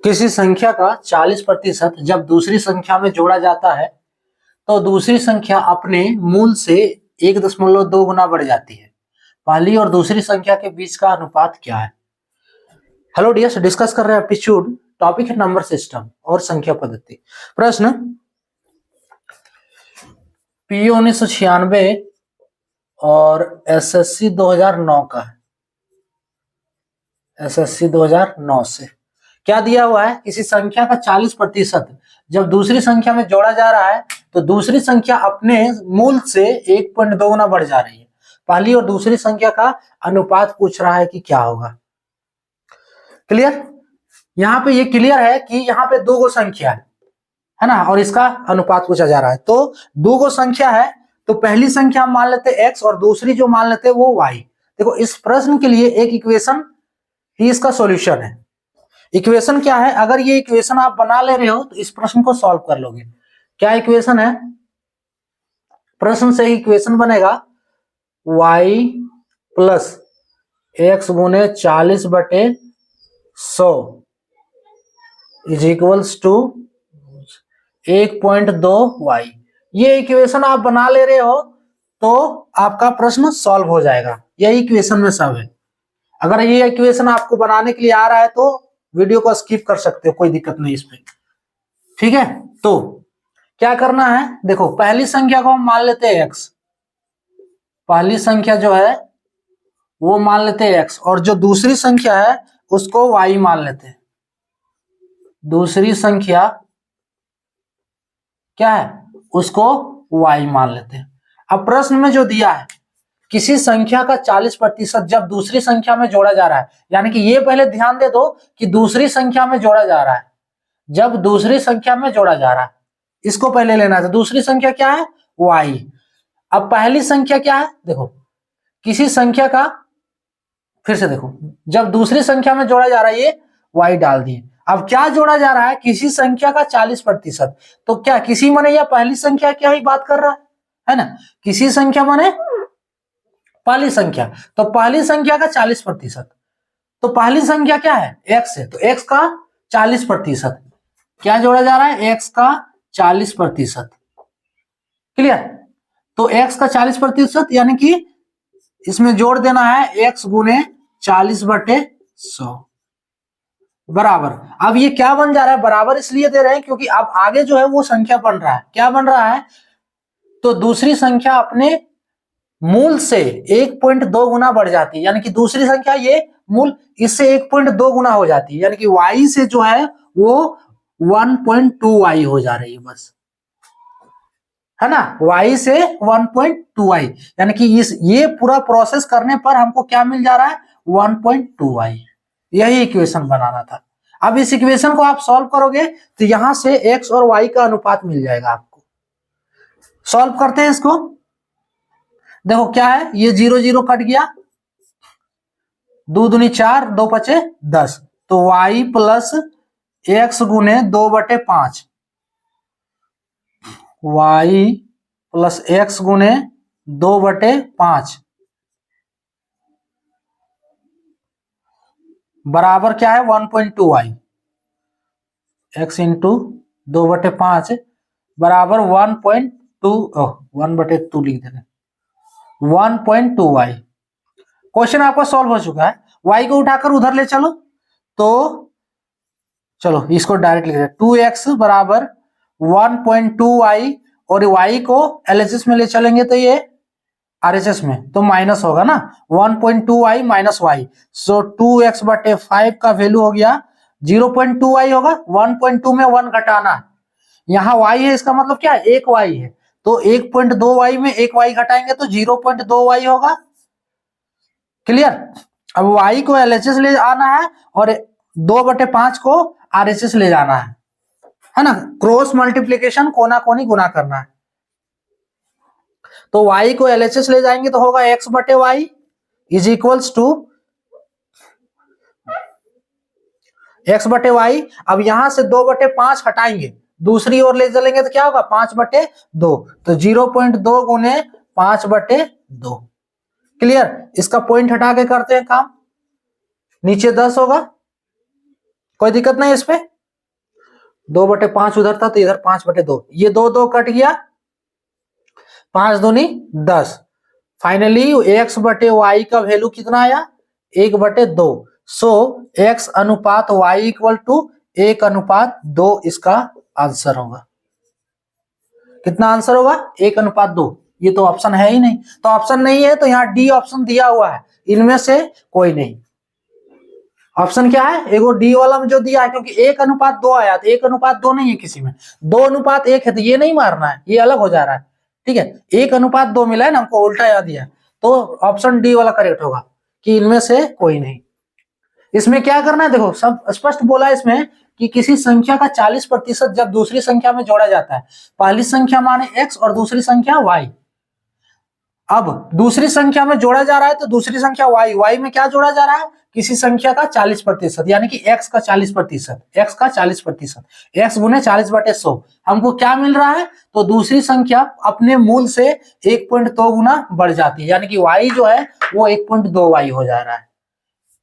किसी संख्या का 40% जब दूसरी संख्या में जोड़ा जाता है तो दूसरी संख्या अपने मूल से 1.2 गुना बढ़ जाती है। पहली और दूसरी संख्या के बीच का अनुपात क्या है? हेलो डियर्स, डिस्कस कर रहे हैं एप्टीट्यूड, टॉपिक है नंबर सिस्टम और संख्या पद्धति। प्रश्न पीओ 1996 और एसएससी 2009 का है। एसएससी 2009 से क्या दिया हुआ है? किसी संख्या का 40% जब दूसरी संख्या में जोड़ा जा रहा है तो दूसरी संख्या अपने मूल से 1.2 गुना बढ़ जा रही है। पहली और दूसरी संख्या का अनुपात पूछ रहा है कि क्या होगा। क्लियर? यहाँ पे ये क्लियर है कि यहाँ पे दो गो संख्या है ना, और इसका अनुपात पूछा जा रहा है। तो दो गो संख्या है तो पहली संख्या हम मान लेते x और दूसरी जो मान लेते वो y। देखो इस प्रश्न के लिए एक इक्वेशन ही इसका सॉल्यूशन है। इक्वेशन क्या है? अगर ये इक्वेशन आप बना ले रहे हो तो इस प्रश्न को सॉल्व कर लोगे। क्या इक्वेशन है? प्रश्न से इक्वेशन बनेगा y प्लस x गुने 40/100 इज इक्वल्स टू 1.2y। ये इक्वेशन आप बना ले रहे हो तो आपका प्रश्न सॉल्व हो जाएगा। यही इक्वेशन में सब है। अगर ये इक्वेशन आपको बनाने के लिए आ रहा है तो वीडियो को स्किप कर सकते हो, कोई दिक्कत नहीं इसमें। ठीक है, तो क्या करना है? देखो पहली संख्या को हम मान लेते हैं x। पहली संख्या जो है वो मान लेते हैं x और जो दूसरी संख्या है उसको y मान लेते हैं। दूसरी संख्या क्या है? उसको y मान लेते हैं। अब प्रश्न में जो दिया है किसी संख्या का 40% जब दूसरी संख्या में जोड़ा जा रहा है, यानी कि ये पहले ध्यान दे दो कि दूसरी संख्या में जोड़ा जा रहा है। जब दूसरी संख्या में जोड़ा जा रहा है इसको पहले लेना है। तो दूसरी संख्या क्या है? y। अब पहली संख्या क्या है? देखो किसी संख्या का, फिर से देखो, जब दूसरी संख्या में जोड़ा जा रहा है ये y डाल दिए। अब क्या जोड़ा जा रहा है? किसी संख्या का 40%। तो क्या किसी माने या पहली संख्या क्या ही बात कर रहा है ना? किसी संख्या माने पहली संख्या, तो पहली संख्या का 40%। तो पहली संख्या क्या है? x है, तो x का 40%। क्या जोड़ा जा रहा है? x का 40%। क्लियर? तो x का 40% यानी कि इसमें जोड़ देना है x गुने 40/100 बराबर। अब ये क्या बन जा रहा है? बराबर इसलिए दे रहे हैं क्योंकि अब आगे जो है वो संख्या बन रहा है। क्या बन रहा है? तो दूसरी संख्या अपने मूल से 1.2 गुना बढ़ जाती है, यानी कि दूसरी संख्या ये मूल इससे 1.2 गुना हो जाती है, यानी कि y से जो है वो 1.2y हो जा रही है बस, है ना? y से 1.2y, यानी कि ये पूरा प्रोसेस करने पर हमको क्या मिल जा रहा है? 1.2y। यही इक्वेशन बनाना था। अब इस इक्वेशन को आप सॉल्व करोगे तो यहां से x और y का अनुपात मिल जाएगा आपको। सॉल्व करते हैं इसको। देखो क्या है, ये 0 0 कट गया, 2 दूनी 4, 2 पचे 10, तो y प्लस x गुने 2/5, y प्लस x गुने 2/5 बराबर क्या है? 1.2y। x इंटू 2/5 बराबर 1.2 लिख देना, 1.2y। क्वेश्चन आपका सॉल्व हो चुका है। y को उठाकर उधर ले चलो, तो चलो इसको डायरेक्ट लिख रहे हैं। 2x बराबर 1.2y और y को LHS में ले चलेंगे तो ये RHS में तो माइनस होगा ना, 1.2y माइनस y। सो 2x/5 का वैल्यू हो गया 0.2y होगा। 1.2 में 1 घटाना है, यहाँ y है, इसका मतलब क्या है? 1y है, तो 1.2y में 1y घटाएंगे तो 0.2y होगा। क्लियर? अब y को LHS ले आना है और 2/5 को RHS ले जाना है ना? क्रॉस मल्टीप्लीकेशन, कोना कोनी गुना करना है। तो y को LHS ले जाएंगे तो होगा x/y is equals to x/y। अब यहां से 2/5 हटाएंगे, दूसरी ओर ले चलेंगे तो क्या होगा? 5/2, तो 0.2 गुने 5/2। क्लियर? इसका पॉइंट हटा के करते हैं काम, नीचे 10 होगा, कोई दिक्कत नहीं इस पे। 2/5 उधर था तो इधर 5/2, ये 2 कट गया, 5 दूनी 10। फाइनली x/y का वैल्यू कितना आया? 1/2। सो x अनुपात y इक्वल टू 1/2 इसका आंसर होगा। कितना आंसर होगा? 1/2। ये तो ऑप्शन है ही नहीं, तो ऑप्शन नहीं है तो यहाँ डी ऑप्शन दिया हुआ है, इनमें से कोई नहीं। ऑप्शन क्या है? एगो डी वाला में जो दिया है, क्योंकि 1/2 आया तो 1/2 नहीं है किसी में, 2:1 है, तो ये नहीं मारना है, ये अलग हो जा रहा है। ठीक है, 1/2 मिला है ना, हमको उल्टा याद दिया, तो ऑप्शन डी वाला करेक्ट होगा कि इनमें से कोई नहीं। इसमें क्या करना है, देखो सब स्पष्ट बोला है इसमें कि किसी संख्या का 40% जब दूसरी संख्या में जोड़ा जाता है, पहली संख्या माने x और दूसरी संख्या y। अब दूसरी संख्या में जोड़ा जा रहा है तो दूसरी संख्या y में क्या जोड़ा जा रहा है? किसी संख्या का 40%, यानी कि x का 40%, x का 40%, x गुने 40/100 हमको क्या मिल रहा है? तो दूसरी संख्या अपने मूल से 1.2 गुना बढ़ जाती है, यानी कि y जो है वो 1.2y हो जा रहा है।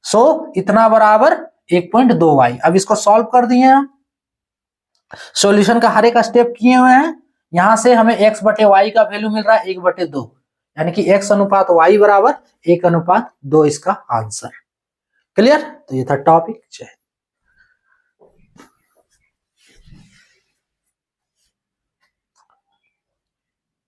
सो इतना बराबर 1.2y। अब इसको सॉल्व कर दिए हम, सॉल्यूशन का हर एक स्टेप किए हुए हैं। यहां से हमें x/y का वैल्यू मिल रहा है 1/2, यानी कि x अनुपात y बराबर 1/2 इसका आंसर। क्लियर? तो ये था टॉपिक। जय।